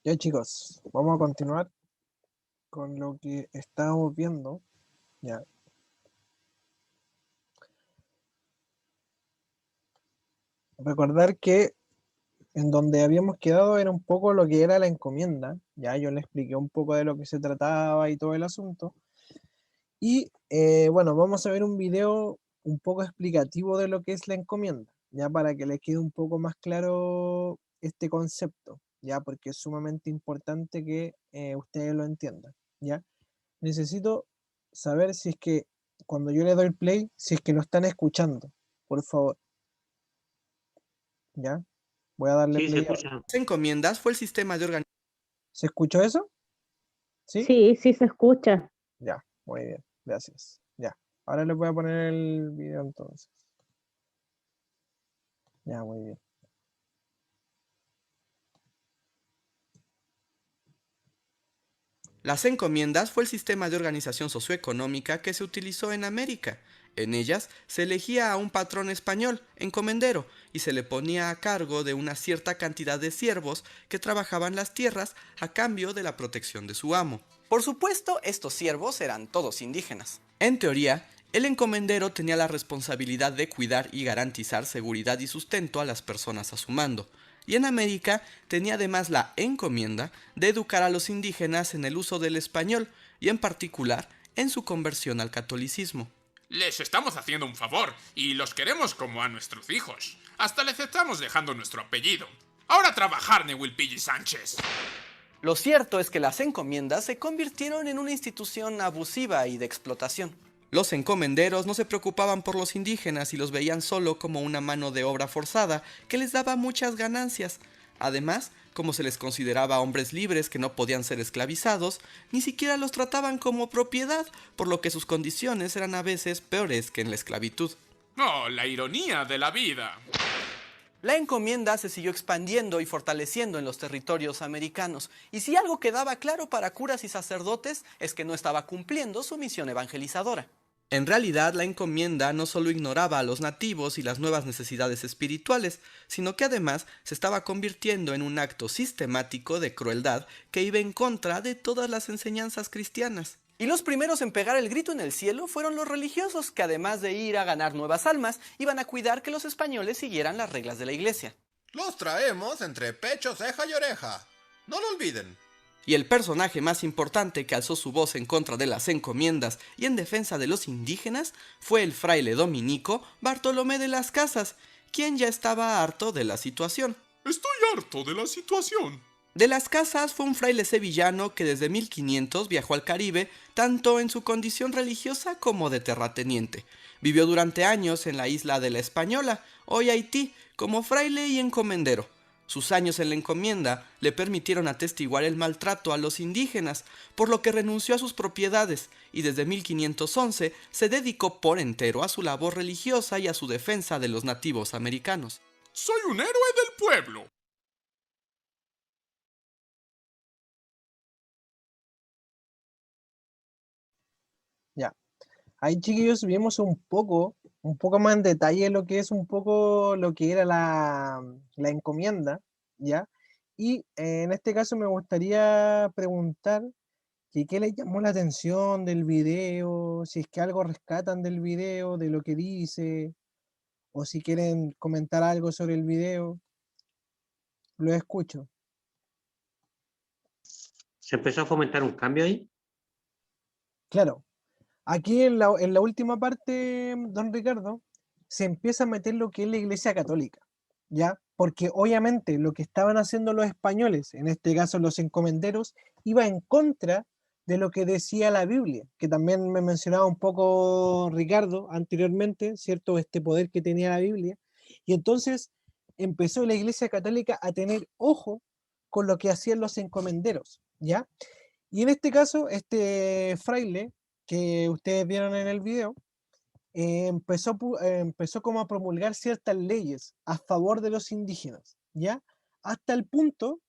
Ya chicos, vamos a continuar con lo que estábamos viendo. Ya. Recordar que en donde habíamos quedado era un poco lo que era la encomienda. Ya yo le expliqué un poco de lo que se trataba y todo el asunto. Y bueno, vamos a ver un video un poco explicativo de lo que es la encomienda, ya para que les quede un poco más claro este concepto, ya porque es sumamente importante que ustedes lo entiendan, ya. Necesito saber si es que cuando yo le doy play, si es que lo están escuchando, por favor, ¿ya? Voy a darle Sí, se play ahora. escucha. Encomiendas fue el sistema de organización. ¿Se escuchó eso? ¿Sí? Sí, sí se escucha. Ya, muy bien, gracias. Ya, ahora les voy a poner el video entonces. Ya, muy bien. Las encomiendas fue el sistema de organización socioeconómica que se utilizó en América. En ellas se elegía a un patrón español, encomendero, y se le ponía a cargo de una cierta cantidad de siervos que trabajaban las tierras a cambio de la protección de su amo. Por supuesto, estos siervos eran todos indígenas. En teoría, el encomendero tenía la responsabilidad de cuidar y garantizar seguridad y sustento a las personas a su mando. Y en América tenía además la encomienda de educar a los indígenas en el uso del español y en particular en su conversión al catolicismo. Les estamos haciendo un favor y los queremos como a nuestros hijos. Hasta les estamos dejando nuestro apellido. Ahora a trabajar, Newilpilli Sánchez. Lo cierto es que las encomiendas se convirtieron en una institución abusiva y de explotación. Los encomenderos no se preocupaban por los indígenas y los veían solo como una mano de obra forzada que les daba muchas ganancias. Además, como se les consideraba hombres libres que no podían ser esclavizados, ni siquiera los trataban como propiedad, por lo que sus condiciones eran a veces peores que en la esclavitud. Oh, la ironía de la vida. La encomienda se siguió expandiendo y fortaleciendo en los territorios americanos, y si algo quedaba claro para curas y sacerdotes es que no estaba cumpliendo su misión evangelizadora. En realidad, la encomienda no solo ignoraba a los nativos y las nuevas necesidades espirituales, sino que además se estaba convirtiendo en un acto sistemático de crueldad que iba en contra de todas las enseñanzas cristianas. Y los primeros en pegar el grito en el cielo fueron los religiosos, que además de ir a ganar nuevas almas, iban a cuidar que los españoles siguieran las reglas de la iglesia. Los traemos entre pecho, ceja y oreja. No lo olviden. Y el personaje más importante que alzó su voz en contra de las encomiendas y en defensa de los indígenas fue el fraile dominico Bartolomé de las Casas, quien ya estaba harto de la situación. Estoy harto de la situación. De las Casas fue un fraile sevillano que desde 1500 viajó al Caribe, tanto en su condición religiosa como de terrateniente. Vivió durante años en la isla de la Española, hoy Haití, como fraile y encomendero. Sus años en la encomienda le permitieron atestiguar el maltrato a los indígenas, por lo que renunció a sus propiedades y desde 1511 se dedicó por entero a su labor religiosa y a su defensa de los nativos americanos. Soy un héroe del pueblo. Ya. Ahí, chiquillos, vimos un poco más en detalle lo que es un poco lo que era la encomienda, ¿ya? Y en este caso me gustaría preguntar que qué les llamó la atención del video, si es que algo rescatan del video, de lo que dice, o si quieren comentar algo sobre el video. Lo escucho. Se empezó a fomentar un cambio ahí. Claro, aquí en la última parte, don Ricardo, se empieza a meter lo que es la Iglesia Católica, ¿ya? Porque obviamente lo que estaban haciendo los españoles, en este caso los encomenderos, iba en contra de lo que decía la Biblia, que también me mencionaba un poco Ricardo anteriormente, ¿cierto? Este poder que tenía la Biblia. Y entonces empezó la Iglesia Católica a tener ojo con lo que hacían los encomenderos, ¿ya? Y en este caso, este fraile que ustedes vieron en el video, empezó como a promulgar ciertas leyes a favor de los indígenas, ¿ya? Hasta el punto,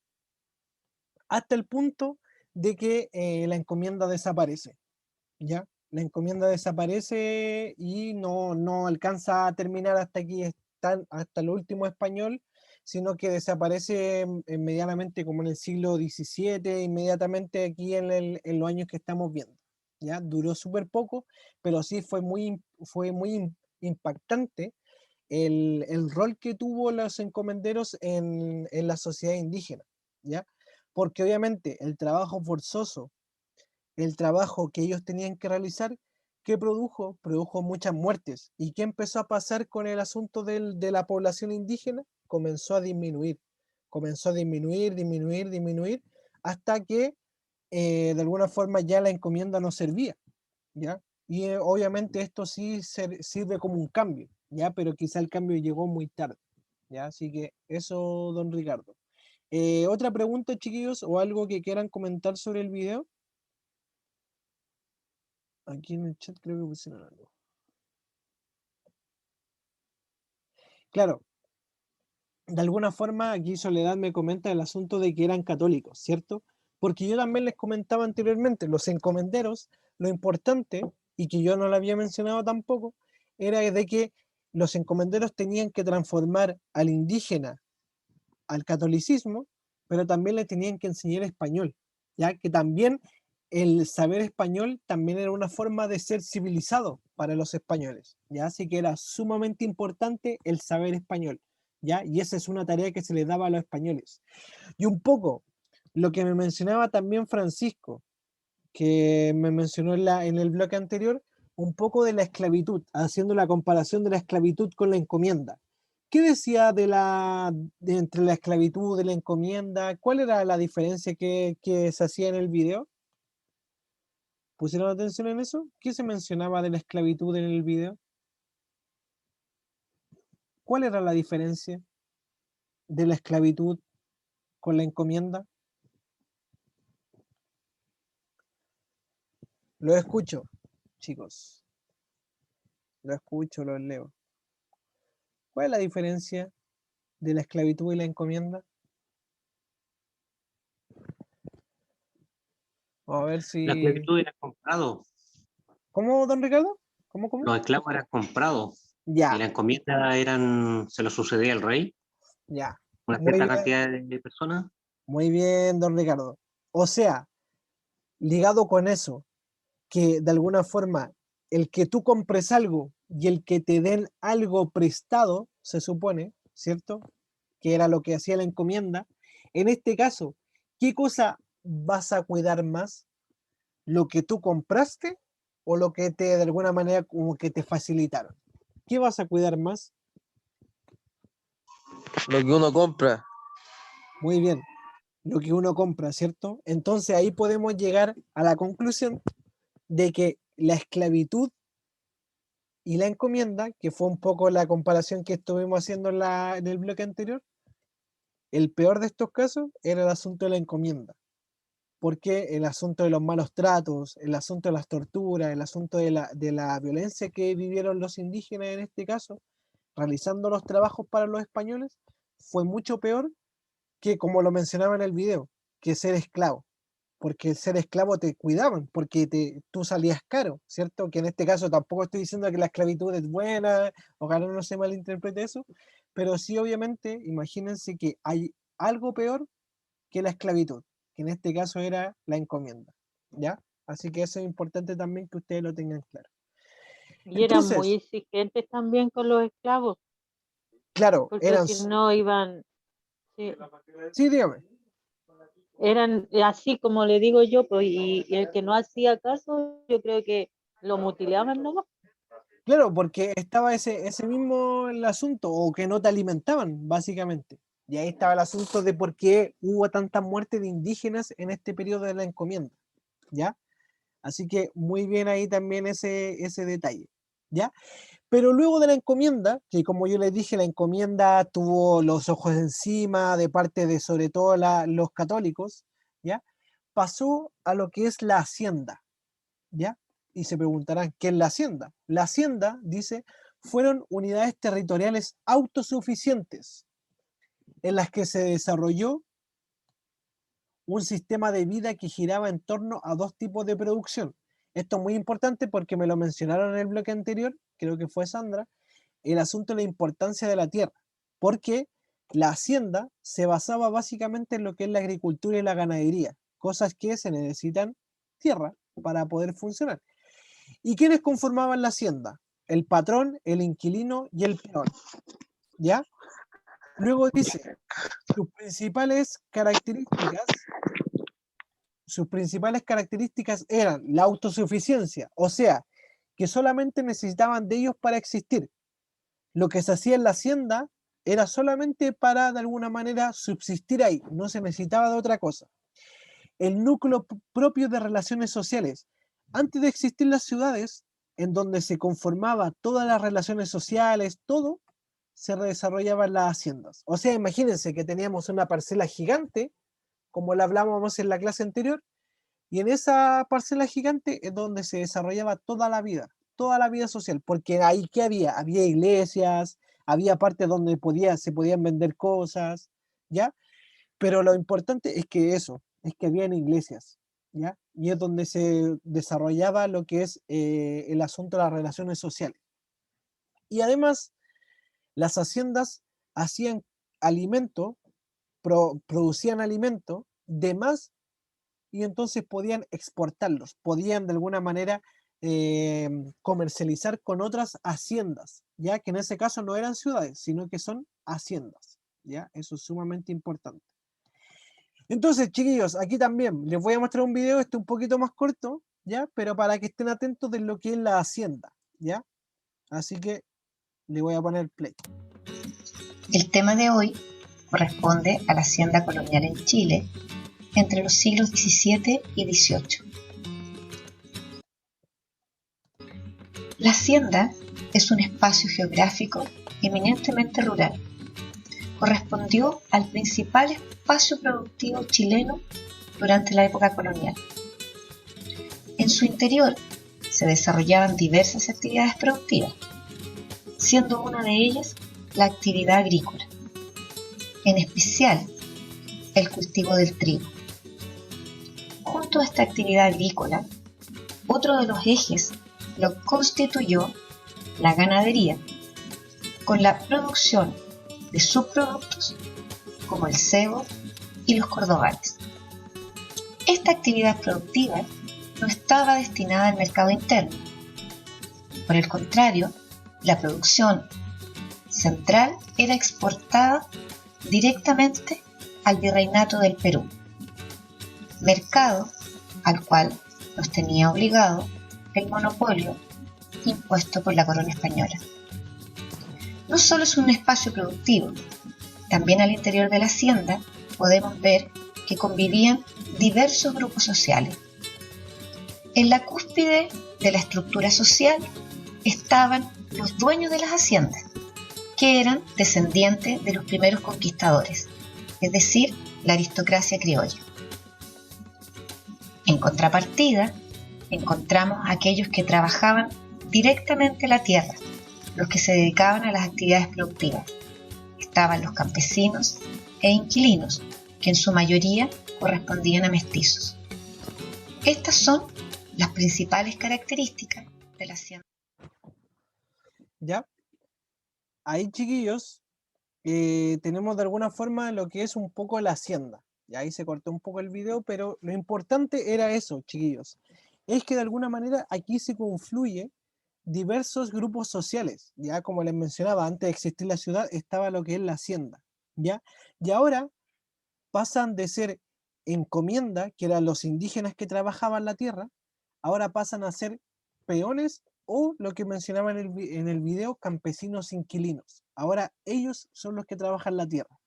hasta el punto de que la encomienda desaparece, ¿ya? La encomienda desaparece y no alcanza a terminar hasta aquí, hasta lo último español, sino que desaparece medianamente como en el siglo XVII, inmediatamente aquí en los años que estamos viendo. ¿Ya? Duró súper poco, pero sí fue muy impactante el rol que tuvo los encomenderos en la sociedad indígena, ¿ya? Porque obviamente el trabajo forzoso, el trabajo que ellos tenían que realizar, ¿qué produjo? Produjo muchas muertes. ¿Y qué empezó a pasar con el asunto de la población indígena? Comenzó a disminuir, hasta que de alguna forma ya la encomienda no servía, ¿ya? Y obviamente esto sí sirve como un cambio, ¿ya? Pero quizá el cambio llegó muy tarde, ¿ya? Así que eso, don Ricardo. ¿Otra pregunta, chiquillos, o algo que quieran comentar sobre el video? Aquí en el chat creo que pusieron algo. Claro, de alguna forma aquí Soledad me comenta el asunto de que eran católicos, ¿cierto? Porque yo también les comentaba anteriormente, los encomenderos, lo importante, y que yo no lo había mencionado tampoco, era de que los encomenderos tenían que transformar al indígena al catolicismo, pero también le tenían que enseñar español, ya que también el saber español también era una forma de ser civilizado para los españoles, ya así que era sumamente importante el saber español, ya, y esa es una tarea que se les daba a los españoles. Y un poco lo que me mencionaba también Francisco, que me mencionó en el bloque anterior, un poco de la esclavitud, haciendo la comparación de la esclavitud con la encomienda. ¿Qué decía entre la esclavitud y la encomienda? ¿Cuál era la diferencia que se hacía en el video? ¿Pusieron atención en eso? ¿Qué se mencionaba de la esclavitud en el video? ¿Cuál era la diferencia de la esclavitud con la encomienda? Lo escucho, chicos. Lo escucho, lo leo. ¿Cuál es la diferencia de la esclavitud y la encomienda? Vamos a ver La si... esclavitud era comprado, ¿Cómo, don Ricardo? ¿Cómo? los esclavos eran comprados y Ya, la encomienda se lo sucedía el rey, ya. una Muy cierta bien, cantidad de personas. muy bien, don Ricardo. O sea, ligado con eso, que de alguna forma el que tú compres algo y el que te den algo prestado, se supone, ¿cierto? Que era lo que hacía la encomienda. En este caso, ¿qué cosa vas a cuidar más? ¿Lo que tú compraste o lo que de alguna manera como que te facilitaron? ¿Qué vas a cuidar más? Lo que uno compra. Muy bien, lo que uno compra, ¿cierto? Entonces ahí podemos llegar a la conclusión de que la esclavitud y la encomienda, que fue un poco la comparación que estuvimos haciendo en el bloque anterior, el peor de estos casos era el asunto de la encomienda, porque el asunto de los malos tratos, el asunto de las torturas, el asunto de la violencia que vivieron los indígenas en este caso, realizando los trabajos para los españoles, fue mucho peor que, como lo mencionaba en el video, que ser esclavo. Porque el ser esclavo te cuidaban, porque tú salías caro, ¿cierto? Que en este caso tampoco estoy diciendo que la esclavitud es buena, ojalá no se malinterprete eso, pero sí obviamente imagínense que hay algo peor que la esclavitud, que en este caso era la encomienda, ¿ya? Así que eso es importante también que ustedes lo tengan claro. Y eran muy Entonces, exigentes también con los esclavos, claro, porque si no iban, sí, sí, dígame. eran así como le digo yo, pues, y el que no hacía caso, yo creo que lo mutilaban nomás. Claro, porque estaba ese mismo el asunto, o que no te alimentaban, básicamente. Y ahí estaba el asunto de por qué hubo tanta muerte de indígenas en este periodo de la encomienda, ¿ya? Así que muy bien ahí también ese detalle, ¿ya? Pero luego de la encomienda, que como yo les dije, la encomienda tuvo los ojos encima de parte de sobre todo los católicos, ¿ya? Pasó a lo que es la hacienda, ¿ya? Y se preguntarán, ¿qué es la hacienda? La hacienda, dice, fueron unidades territoriales autosuficientes en las que se desarrolló un sistema de vida que giraba en torno a dos tipos de producción. Esto es muy importante porque me lo mencionaron en el bloque anterior, creo que fue Sandra, el asunto de la importancia de la tierra, porque la hacienda se basaba básicamente en lo que es la agricultura y la ganadería, cosas que se necesitan tierra para poder funcionar. ¿Y quiénes conformaban la hacienda? El patrón, el inquilino y el peón. ¿Ya? Luego dice, sus principales características eran la autosuficiencia, o sea, que solamente necesitaban de ellos para existir. Lo que se hacía en la hacienda era solamente para, de alguna manera, subsistir ahí, no se necesitaba de otra cosa. El núcleo propio de relaciones sociales. Antes de existir las ciudades, en donde se conformaba todas las relaciones sociales, todo se desarrollaba en las haciendas. O sea, imagínense que teníamos una parcela gigante, como la hablábamos en la clase anterior, y en esa parcela gigante es donde se desarrollaba toda la vida social, porque ahí ¿qué había? Había iglesias, había partes donde se podían vender cosas, ¿ya? Pero lo importante es que habían iglesias, ¿ya? Y es donde se desarrollaba lo que es el asunto de las relaciones sociales. Y además, las haciendas hacían alimento, producían alimento de más y entonces podían exportarlos, podían de alguna manera comercializar con otras haciendas, ya que en ese caso no eran ciudades, sino que son haciendas, ¿ya? Eso es sumamente importante. Entonces, chiquillos, aquí también les voy a mostrar un video, un poquito más corto, ¿ya? Pero para que estén atentos de lo que es la hacienda, ¿ya? Así que le voy a poner play. El tema de hoy corresponde a la hacienda colonial en Chile entre los siglos XVII y XVIII. La hacienda es un espacio geográfico eminentemente rural. Correspondió al principal espacio productivo chileno durante la época colonial. En su interior se desarrollaban diversas actividades productivas, siendo una de ellas la actividad agrícola, en especial el cultivo del trigo. Junto a esta actividad agrícola, otro de los ejes lo constituyó la ganadería, con la producción de subproductos como el cebo y los cordobales. Esta actividad productiva no estaba destinada al mercado interno. Por el contrario, la producción central era exportada directamente al Virreinato del Perú, mercado al cual nos tenía obligado el monopolio impuesto por la corona española. No solo es un espacio productivo, también al interior de la hacienda podemos ver que convivían diversos grupos sociales. En la cúspide de la estructura social estaban los dueños de las haciendas, que eran descendientes de los primeros conquistadores, es decir, la aristocracia criolla. En contrapartida, encontramos a aquellos que trabajaban directamente la tierra, los que se dedicaban a las actividades productivas. Estaban los campesinos e inquilinos, que en su mayoría correspondían a mestizos. Estas son las principales características de la hacienda. ¿Ya? Ahí, chiquillos, tenemos de alguna forma lo que es un poco la hacienda. Y ahí se cortó un poco el video, pero lo importante era eso, chiquillos. Es que de alguna manera aquí se confluye diversos grupos sociales. Ya como les mencionaba, antes de existir la ciudad estaba lo que es la hacienda. ¿Ya? Y ahora pasan de ser encomienda, que eran los indígenas que trabajaban la tierra, ahora pasan a ser peones o lo que mencionaba en el video, campesinos inquilinos. Ahora ellos son los que trabajan la tierra.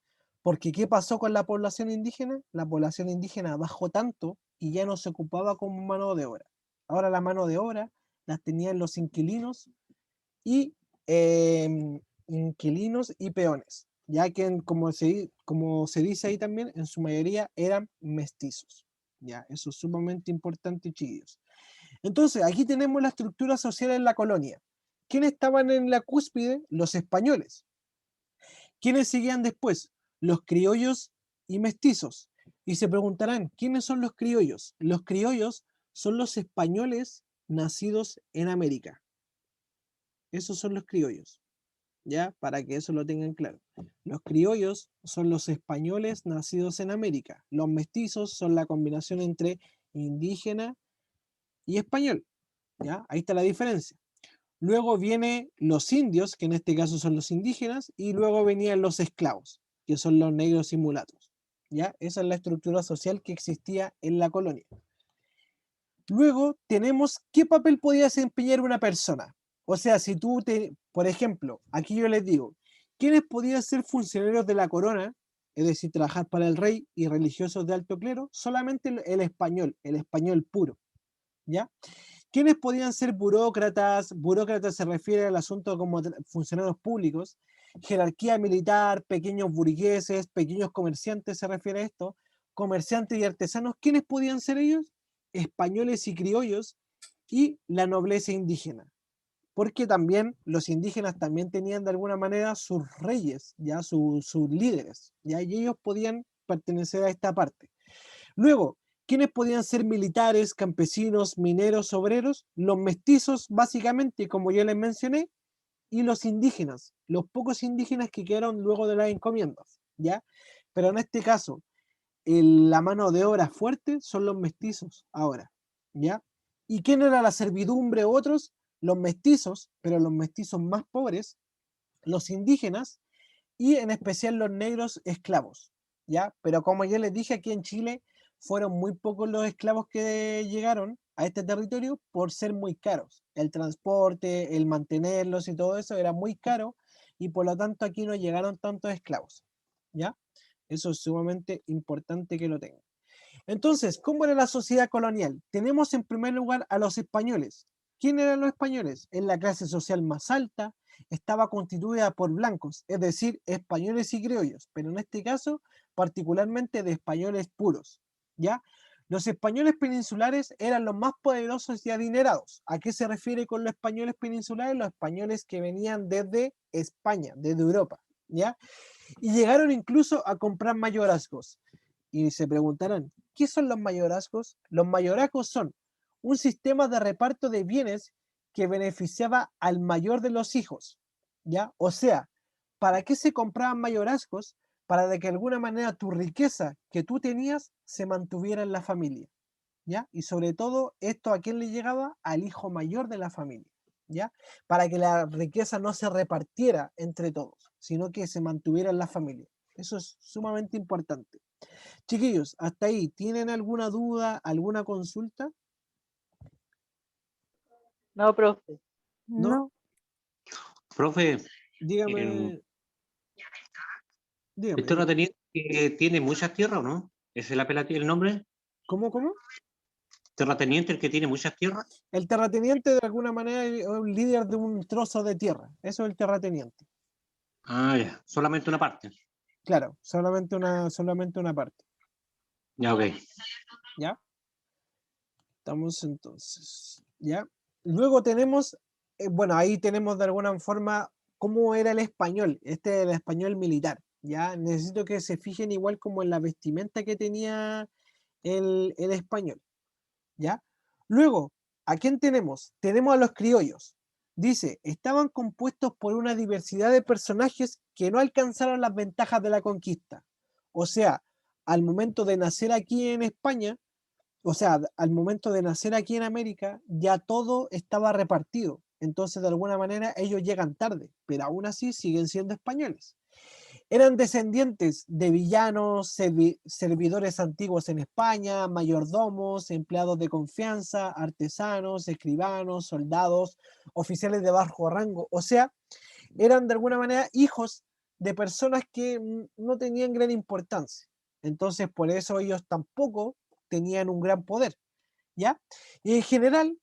Porque ¿qué pasó con la población indígena? La población indígena bajó tanto y ya no se ocupaba como mano de obra. Ahora la mano de obra las tenían los inquilinos y peones, ya que como se dice ahí también, en su mayoría eran mestizos. Ya, eso es sumamente importante, chiquillos. Entonces, aquí tenemos la estructura social en la colonia. ¿Quiénes estaban en la cúspide? Los españoles. ¿Quiénes seguían después? Los criollos y mestizos. Y se preguntarán, ¿quiénes son los criollos? Los criollos son los españoles nacidos en América. Esos son los criollos. ¿ya? Para que eso lo tengan claro. Los criollos son los españoles nacidos en América. Los mestizos son la combinación entre indígena y español, ¿ya? Ahí está la diferencia. Luego vienen los indios, que en este caso son los indígenas, y luego venían los esclavos, que son los negros y mulatos, ¿ya? Esa es la estructura social que existía en la colonia. Luego tenemos qué papel podía desempeñar una persona. O sea, si tú por ejemplo, aquí yo les digo, ¿quiénes podían ser funcionarios de la corona? Es decir, trabajar para el rey y religiosos de alto clero, solamente el español puro, ¿ya? ¿Quiénes podían ser burócratas? Burócratas se refiere al asunto como funcionarios públicos, jerarquía militar, pequeños burgueses, pequeños comerciantes se refiere a esto, comerciantes y artesanos. ¿Quiénes podían ser ellos? Españoles y criollos y la nobleza indígena, porque también los indígenas también tenían de alguna manera sus reyes, ya sus líderes, ya, y ellos podían pertenecer a esta parte. Luego, ¿quiénes podían ser militares, campesinos, mineros, obreros? Los mestizos, básicamente, como ya les mencioné, y los indígenas, los pocos indígenas que quedaron luego de las encomiendas, ¿ya? Pero en este caso, la mano de obra fuerte son los mestizos ahora, ¿ya? ¿Y quién era la servidumbre? Otros, los mestizos, pero los mestizos más pobres, los indígenas y en especial los negros esclavos, ¿ya? Pero como ya les dije, aquí en Chile fueron muy pocos los esclavos que llegaron a este territorio por ser muy caros. El transporte, el mantenerlos y todo eso era muy caro y por lo tanto aquí no llegaron tantos esclavos, ¿ya? Eso es sumamente importante que lo tengan. Entonces, ¿cómo era la sociedad colonial? Tenemos en primer lugar a los españoles. ¿Quién eran los españoles? En la clase social más alta, estaba constituida por blancos, es decir, españoles y criollos, pero en este caso, particularmente de españoles puros, ¿ya? Los españoles peninsulares eran los más poderosos y adinerados. ¿A qué se refiere con los españoles peninsulares? Los españoles que venían desde España, desde Europa, ¿ya? Y llegaron incluso a comprar mayorazgos. Y se preguntarán, ¿qué son los mayorazgos? Los mayorazgos son un sistema de reparto de bienes que beneficiaba al mayor de los hijos, ¿ya? O sea, ¿para qué se compraban mayorazgos? Para de que de alguna manera tu riqueza que tú tenías se mantuviera en la familia, ¿ya? Y sobre todo, esto a quién le llegaba? Al hijo mayor de la familia, ¿ya? Para que la riqueza no se repartiera entre todos, sino que se mantuviera en la familia. Eso es sumamente importante. Chiquillos, hasta ahí, ¿tienen alguna duda, alguna consulta? No, profe. ¿No? No. Profe, Dígame, dígame. ¿el terrateniente tiene muchas tierras o no? ¿Ese es el nombre? ¿Cómo? ¿Terrateniente el que tiene muchas tierras? El terrateniente de alguna manera es un líder de un trozo de tierra. Eso es el terrateniente. Ah, ya, solamente una parte. Claro, solamente una parte. Ya, ok. ¿Ya? Estamos entonces, ¿ya? Luego tenemos, bueno, ahí tenemos de alguna forma cómo era el español, el español militar, ¿ya? Necesito que se fijen igual como en la vestimenta que tenía el español, ¿ya? Luego, ¿a quién tenemos? Tenemos a los criollos. Dice, estaban compuestos por una diversidad de personajes que no alcanzaron las ventajas de la conquista. O sea, al momento de nacer aquí en España, o sea, al momento de nacer aquí en América, ya todo estaba repartido. Entonces, de alguna manera, ellos llegan tarde, pero aún así siguen siendo españoles. Eran descendientes de villanos, servidores antiguos en España, mayordomos, empleados de confianza, artesanos, escribanos, soldados, oficiales de bajo rango. O sea, eran de alguna manera hijos de personas que no tenían gran importancia. Entonces, por eso ellos tampoco tenían un gran poder, ¿ya? Y en general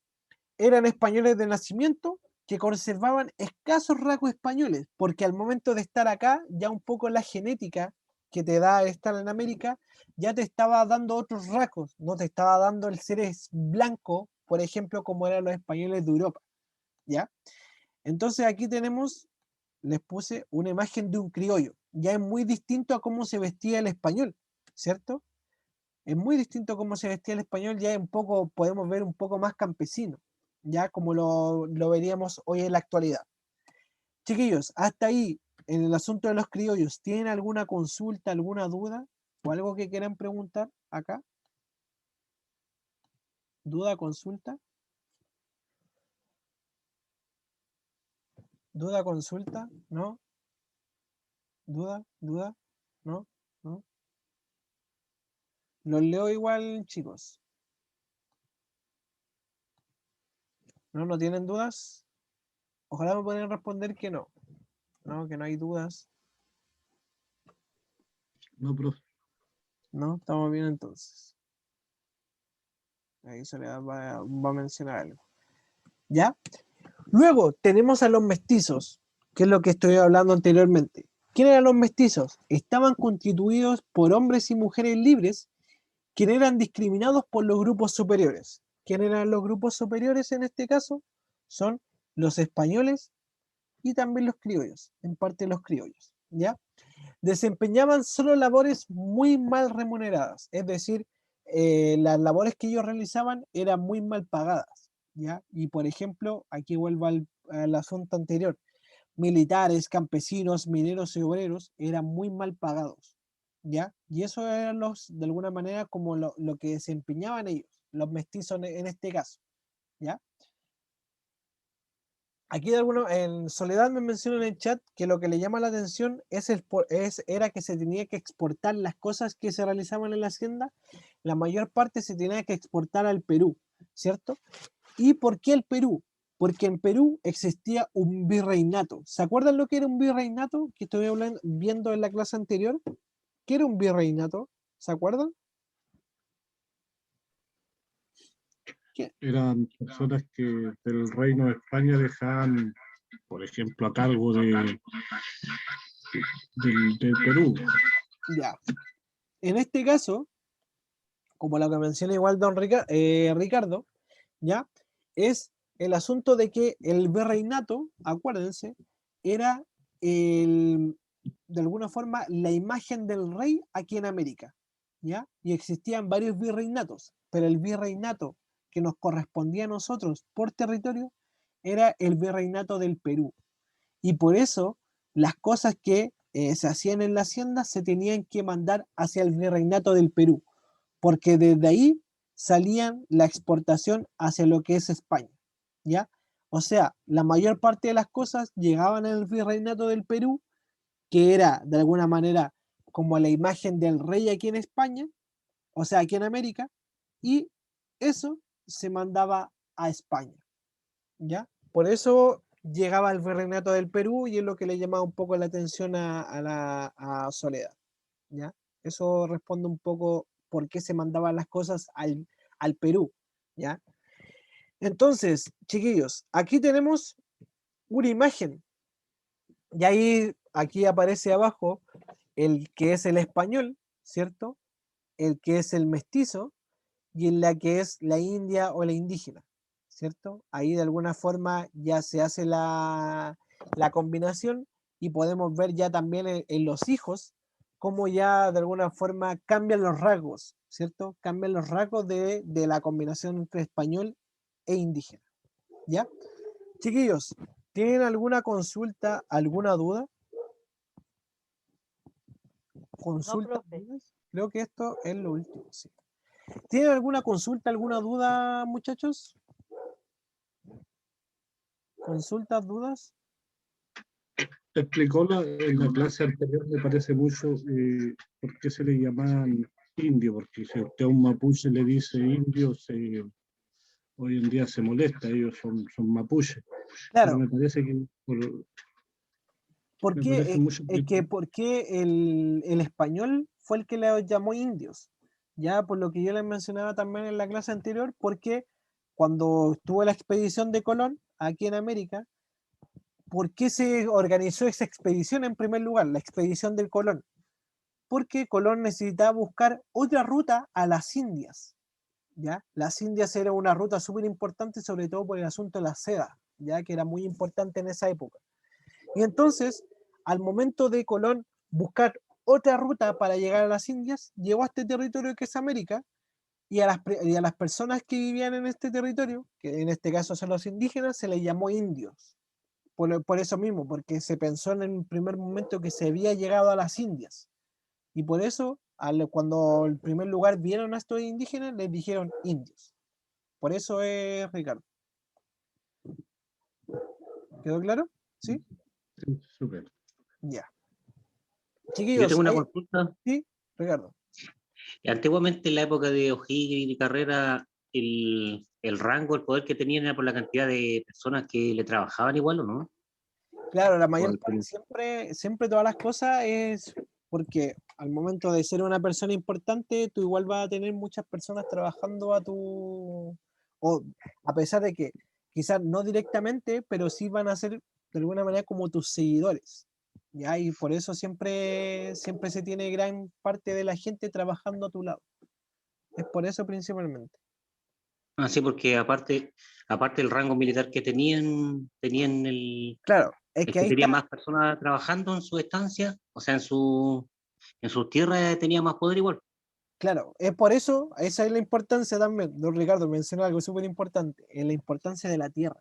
eran españoles de nacimiento que conservaban escasos rasgos españoles, porque al momento de estar acá, ya un poco la genética que te da estar en América, ya te estaba dando otros rasgos, no te estaba dando el ser blanco, por ejemplo, como eran los españoles de Europa, ¿ya? Entonces aquí tenemos, les puse una imagen de un criollo, ya es muy distinto a cómo se vestía el español, ¿cierto? Es muy distinto a cómo se vestía el español, ya un poco, podemos ver un poco más campesino, ya como lo veríamos hoy en la actualidad. Chiquillos, hasta ahí, en el asunto de los criollos, ¿tienen alguna consulta, alguna duda o algo que quieran preguntar acá? ¿Duda, consulta? ¿Duda, consulta? ¿No? ¿Duda? ¿Duda? ¿No? ¿No? Los leo igual, chicos. ¿No? ¿No tienen dudas? Ojalá me puedan responder que no. No, que no hay dudas. No, profe. No, estamos bien entonces. Ahí Soledad va a mencionar algo. ¿Ya? Luego tenemos a los mestizos, que es lo que estoy hablando anteriormente. ¿Quiénes eran los mestizos? Estaban constituidos por hombres y mujeres libres, quienes eran discriminados por los grupos superiores. ¿Quiénes eran los grupos superiores en este caso? Son los españoles y también los criollos, en parte los criollos, ¿ya? Desempeñaban solo labores muy mal remuneradas, es decir, las labores que ellos realizaban eran muy mal pagadas, ¿ya? Y por ejemplo, aquí vuelvo al asunto anterior, militares, campesinos, mineros y obreros eran muy mal pagados, ¿ya? Y eso eran de alguna manera, como lo que desempeñaban ellos, los mestizos en este caso, ¿ya? Aquí en Soledad me menciona en el chat que lo que le llama la atención era que se tenía que exportar las cosas que se realizaban en la hacienda, la mayor parte se tenía que exportar al Perú, ¿cierto? ¿Y por qué el Perú? Porque en Perú existía un virreinato. ¿Se acuerdan lo que era un virreinato? Que estoy viendo en la clase anterior. ¿Qué era un virreinato? ¿Se acuerdan? Eran personas que del Reino de España dejaban, por ejemplo, a cargo del Perú. Ya. En este caso, como lo que menciona igual don Ricardo, ¿ya? Es el asunto de que el virreinato, acuérdense, era de alguna forma la imagen del rey aquí en América, ¿ya? Y existían varios virreinatos, pero el virreinato que nos correspondía a nosotros por territorio era el virreinato del Perú. Y por eso las cosas que se hacían en la hacienda se tenían que mandar hacia el virreinato del Perú, porque desde ahí salían la exportación hacia lo que es España, ¿ya? O sea, la mayor parte de las cosas llegaban al virreinato del Perú, que era de alguna manera como la imagen del rey aquí en España, o sea, aquí en América, y eso se mandaba a España, ¿ya? Por eso llegaba al virreinato del Perú y es lo que le llamaba un poco la atención a Soledad, ¿ya? Eso responde un poco por qué se mandaban las cosas al Perú, ¿ya? Entonces, chiquillos, aquí tenemos una imagen y ahí, aquí aparece abajo el que es el español, ¿cierto? El que es el mestizo y en la que es la india o la indígena, ¿cierto? Ahí de alguna forma ya se hace la combinación y podemos ver ya también en los hijos cómo ya de alguna forma cambian los rasgos, ¿cierto? Cambian los rasgos de la combinación entre español e indígena, ¿ya? Chiquillos, ¿tienen alguna consulta, alguna duda? ¿Consulta? profe. Creo que esto es lo último, sí. ¿Tienen alguna consulta, alguna duda, muchachos? ¿Consultas, dudas? Explicó en la clase anterior, me parece mucho, por qué se le llamaban indio, porque si usted a un mapuche le dice indio, hoy en día se molesta, ellos son mapuches. Pero Claro, me parece que ¿por me qué, parece mucho por qué el español fue el que le llamó indios? Ya por lo que yo les mencionaba también en la clase anterior, porque cuando estuvo la expedición de Colón aquí en América, ¿por qué se organizó esa expedición en primer lugar, la expedición del Colón? Porque Colón necesitaba buscar otra ruta a las Indias, ¿ya? Las Indias era una ruta súper importante, sobre todo por el asunto de la seda, ya que era muy importante en esa época. Y entonces, al momento de Colón buscar otra ruta para llegar a las Indias, llegó a este territorio que es América, y a las personas que vivían en este territorio, que en este caso son los indígenas, se les llamó indios, por eso mismo, porque se pensó en el primer momento que se había llegado a las Indias. Y por eso, cuando en primer lugar vieron a estos indígenas, les dijeron indios. Por eso es Ricardo. ¿Quedó claro? ¿Sí? Sí, súper. Ya. Yo Chiquillos, tengo una consulta. ¿sí? Ricardo. Antiguamente, en la época de O'Higgins y Carrera, el rango, el poder que tenían era por la cantidad de personas que le trabajaban igual, ¿o no? Claro, la O mayor el- parte, siempre todas las cosas es porque al momento de ser una persona importante, tú igual vas a tener muchas personas trabajando o a pesar de que quizás no directamente, pero sí van a ser de alguna manera como tus seguidores. ¿Ya? Y por eso siempre se tiene gran parte de la gente trabajando a tu lado. Es por eso principalmente. Ah, sí, porque aparte del rango militar que tenían Claro, es el que que ahí tenía está. más personas trabajando en su estancia, o sea, en sus tierras tenía más poder igual. Claro, es por eso, esa es la importancia también. Don Ricardo mencionó algo súper importante, es la importancia de la tierra.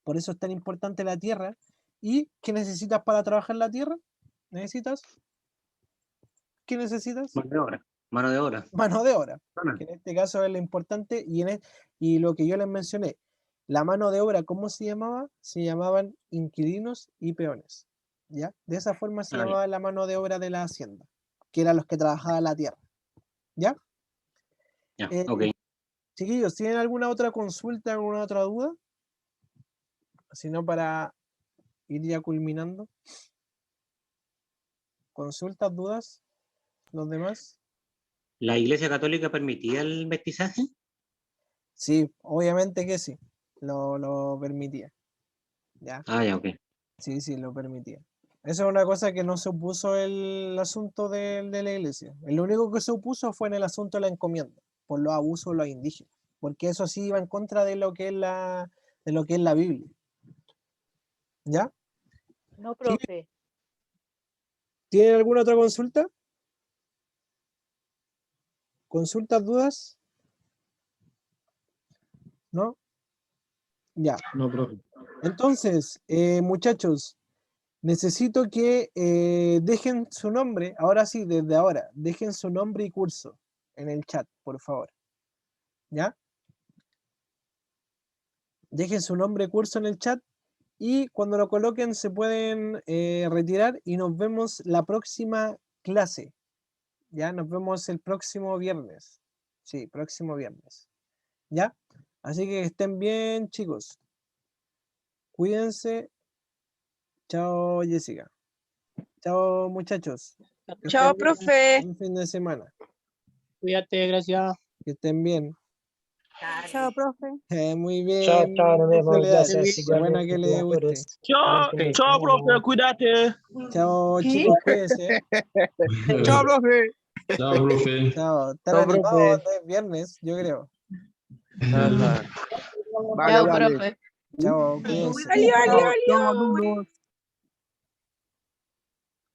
Por eso es tan importante la tierra. ¿Y qué necesitas para trabajar la tierra? ¿Necesitas? ¿Qué necesitas? Mano de obra. Mano de obra. Mano de obra, Personas. que en este caso es lo importante. Y lo que yo les mencioné, la mano de obra, ¿cómo se llamaba? Se llamaban inquilinos y peones. ¿Ya? De esa forma se Ah, ya. llamaba la mano de obra de la hacienda, que eran los que trabajaban la tierra. ¿Ya? Ya, Eh, ok. Chiquillos, ¿tienen alguna otra consulta, alguna otra duda? Si no, para ir ya culminando. ¿Consultas, dudas? ¿Los demás? ¿La Iglesia Católica permitía el mestizaje? Sí, obviamente que sí. Lo permitía. ¿Ya? Ah, ya, ok. Sí, sí, lo permitía. Eso es una cosa que no se opuso el asunto de la iglesia. Lo único que se opuso fue en el asunto de la encomienda, por los abusos de los indígenas. Porque eso sí iba en contra de lo que es la Biblia. ¿Ya? No, ¿Sí? profe. ¿Tienen alguna otra consulta? ¿Consultas, dudas? ¿No? Ya. No, profe. Entonces, muchachos, necesito que dejen su nombre, ahora sí, desde ahora, dejen su nombre y curso en el chat, por favor. ¿Ya? Dejen su nombre y curso en el chat y cuando lo coloquen se pueden retirar y nos vemos la próxima clase. ¿Ya? Nos vemos el próximo viernes. Sí, próximo viernes. ¿Ya? Así que estén bien, chicos. Cuídense. Chao, Jessica. Chao, muchachos. Que Chao, estén bien. profe. Buen fin de semana. Cuídate, gracias. Que estén bien. Chao, profe. Muy Chao, bien, chao, nos vemos. Soledad. Gracias. Qué buena que le guste. Chao, chao, profe, cuídate. Chao, chicos, cuídense. Chao, profe. Chao, profe. Chao. Están Chao, animados, profe. ¿no? Es viernes, yo creo. Ajá. Chao, profe. Chao, cuídense. Chao, alumnos.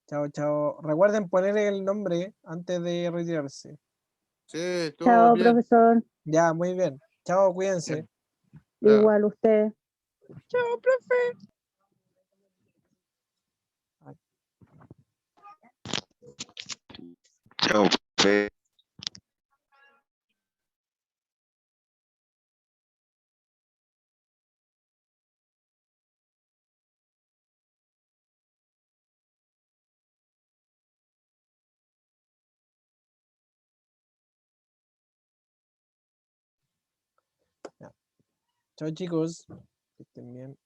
Chao, chao. Recuerden poner el nombre antes de retirarse. Sí, todo Chao, bien. profesor. Ya, muy bien. Chao, cuídense. Igual usted. Chao, profe. Chao, profe. Ya. Chao, chicos. Que estén bien.